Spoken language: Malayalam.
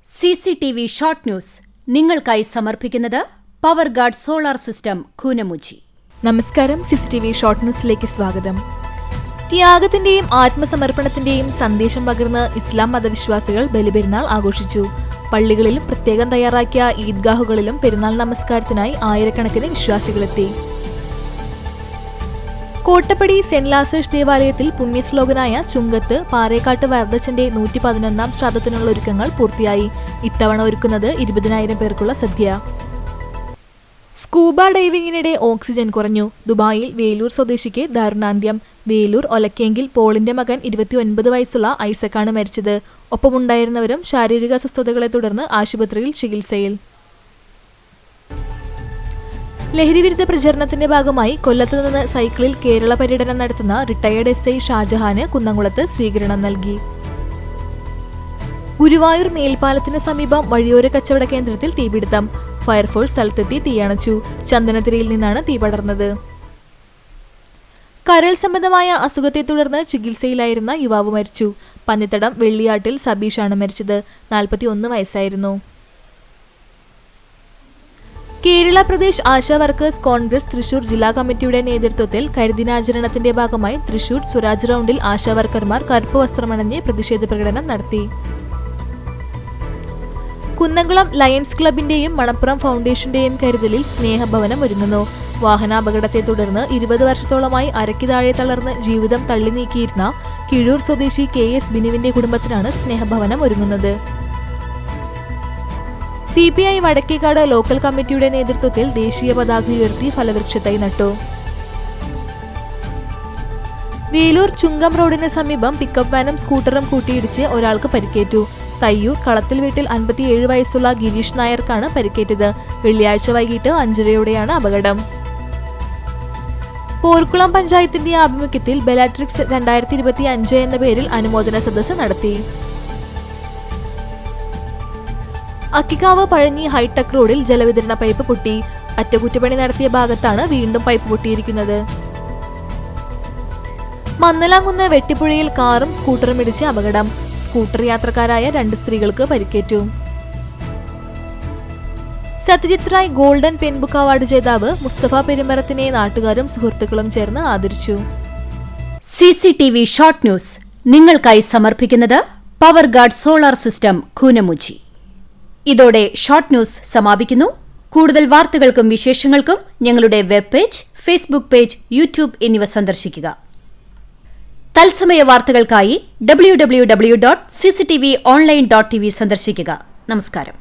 CCTV ഷോർട്ട് ന്യൂസ് നിങ്ങൾക്കായി സമർപ്പിക്കുന്നത് power guard solar system Koonamuchi. നമസ്കാരം. CCTV ഷോർട്ട് ന്യൂസിലേക്ക് സ്വാഗതം. ത്യാഗത്തിന്റെയും ആത്മസമർപ്പണത്തിന്റെയും സന്ദേശം പകർന്ന് ഇസ്ലാം മതവിശ്വാസികൾ ബലിപെരുന്നാൾ ആഘോഷിച്ചു. പള്ളികളിലും പ്രത്യേകം തയ്യാറാക്കിയ ഈദ്ഗാഹുകളിലും പെരുന്നാൾ നമസ്കാരത്തിനായി ആയിരക്കണക്കിന് വിശ്വാസികളെത്തി. കോട്ടപ്പടി സെന്റ് ലാസേഴ്സ് ദേവാലയത്തിൽ പുണ്യശ്ലോകനായ ചുങ്കത്ത് പാറേക്കാട്ട് വരദച്ചന്റെ 111 ശ്രാദ്ധത്തിനുള്ള ഒരുക്കങ്ങൾ പൂർത്തിയായി. ഇത്തവണ ഒരുക്കുന്നത് 20,000 പേർക്കുള്ള സദ്യ. സ്കൂബ ഡൈവിംഗിനിടെ ഓക്സിജൻ കുറഞ്ഞു. ദുബായിൽ വേലൂർ സ്വദേശിക്ക് ദാരുണാന്ത്യം. വേലൂർ ഒലക്കേങ്കിൽ പോളിന്റെ മകൻ 29 വയസ്സുള്ള ഐസക്കാണ് മരിച്ചത്. ഒപ്പമുണ്ടായിരുന്നവരും ശാരീരിക അസ്വസ്ഥതകളെ തുടർന്ന് ആശുപത്രിയിൽ ചികിത്സയിൽ. ലഹരിവിരുദ്ധ പ്രചരണത്തിന്റെ ഭാഗമായി കൊല്ലത്തു നിന്ന് സൈക്കിളിൽ കേരള പര്യടനം നടത്തുന്ന റിട്ടയേർഡ് SI ഷാജഹാന് കുന്നംകുളത്ത് സ്വീകരണം നൽകി. ഗുരുവായൂർ മേൽപ്പാലത്തിന് സമീപം വഴിയോര കച്ചവട കേന്ദ്രത്തിൽ തീപിടുത്തം. ഫയർഫോഴ്സ് സ്ഥലത്തെത്തി തീയണച്ചു. ചന്ദനത്തിരയിൽ നിന്നാണ് തീ പടർന്നത്. കരൾ സംബന്ധമായ അസുഖത്തെ തുടർന്ന് ചികിത്സയിലായിരുന്ന യുവാവ് മരിച്ചു. പന്നിത്തടം വെള്ളിയാട്ടിൽ സബീഷാണ് മരിച്ചത്. 41 വയസ്സായിരുന്നു. കേരള പ്രദേശ് ആശാ വർക്കേഴ്സ് കോൺഗ്രസ് തൃശൂർ ജില്ലാ കമ്മിറ്റിയുടെ നേതൃത്വത്തിൽ കരിദിനാചരണത്തിന്റെ ഭാഗമായി തൃശൂർ സ്വരാജ് റൗണ്ടിൽ ആശാ വർക്കർമാർ കറുപ്പ് വസ്ത്രമണിഞ്ഞ് പ്രതിഷേധ പ്രകടനം നടത്തി. കുന്നംകുളം ലയൺസ് ക്ലബിന്റെയും മണപ്പുറം ഫൗണ്ടേഷന്റെയും കരുതലിൽ സ്നേഹഭവനം ഒരുങ്ങുന്നു. വാഹനാപകടത്തെ തുടർന്ന് 20 വർഷത്തോളമായി അരയ്ക്ക് താഴെ തളർന്ന് ജീവിതം തള്ളി നീക്കിയിരുന്ന കിഴൂർ സ്വദേശി KS ബിനുവിന്റെ കുടുംബത്തിനാണ് സ്നേഹഭവനം ഒരുങ്ങുന്നത്. CPI വടക്കേക്കാട് ലോക്കൽ കമ്മിറ്റിയുടെ നേതൃത്വത്തിൽ ദേശീയ പതാക ഉയർത്തി ഫലവൃക്ഷത്തൈ നട്ടു. വേലൂർ ചുങ്കം റോഡിന് സമീപം പിക്കപ്പ് വാനും സ്കൂട്ടറും കൂട്ടിയിടിച്ച് ഒരാൾക്ക് പരിക്കേറ്റു. തയ്യൂർ കളത്തിൽ വീട്ടിൽ 57 വയസ്സുള്ള ഗിരീഷ് നായർക്കാണ് പരിക്കേറ്റത്. വെള്ളിയാഴ്ച വൈകിട്ട് 5:30യോടെയാണ് അപകടം. പോർക്കുളം പഞ്ചായത്തിന്റെ ആഭിമുഖ്യത്തിൽ ബെലാട്രിക്സ് 2025 എന്ന പേരിൽ അനുമോദന സദസ്സ് നടത്തി. അക്കിക്കാവ് പഴഞ്ഞി ഹൈടെക് റോഡിൽ ജലവിതരണ പൈപ്പ് പൊട്ടി. അറ്റകുറ്റപ്പണി നടത്തിയ ഭാഗത്താണ് വീണ്ടും പൈപ്പ് പൊട്ടിയിരിക്കുന്നത്. മന്നലാങ്കുന്ന് വെട്ടിപ്പുഴയിൽ കാറും സ്കൂട്ടറും ഇടിച്ച് അപകടം. സ്കൂട്ടർ യാത്രക്കാരായ 2 സ്ത്രീകൾക്ക് പരിക്കേറ്റു. സത്യജിത് റായ് ഗോൾഡൻ പെൻബുക്ക് അവാർഡ് ജേതാവ് മുസ്തഫ പെരുമ്പറത്തിനെ നാട്ടുകാരും സുഹൃത്തുക്കളും ചേർന്ന് ആദരിച്ചു. CCTV ഷോർട്ട് ന്യൂസ് നിങ്ങൾക്കായി സമർപ്പിക്കുന്നത് power guard solar system Koonamuchi. ഇതോടെ ഷോർട്ട് ന്യൂസ് സമാപിക്കുന്നു. കൂടുതൽ വാർത്തകൾക്കും വിശേഷങ്ങൾക്കും ഞങ്ങളുടെ web page, Facebook page, YouTube എന്നിവ സന്ദർശിക്കുക. തത്സമയ വാർത്തകൾക്കായി www.cctv online.tv സന്ദർശിക്കുക. നമസ്കാരം.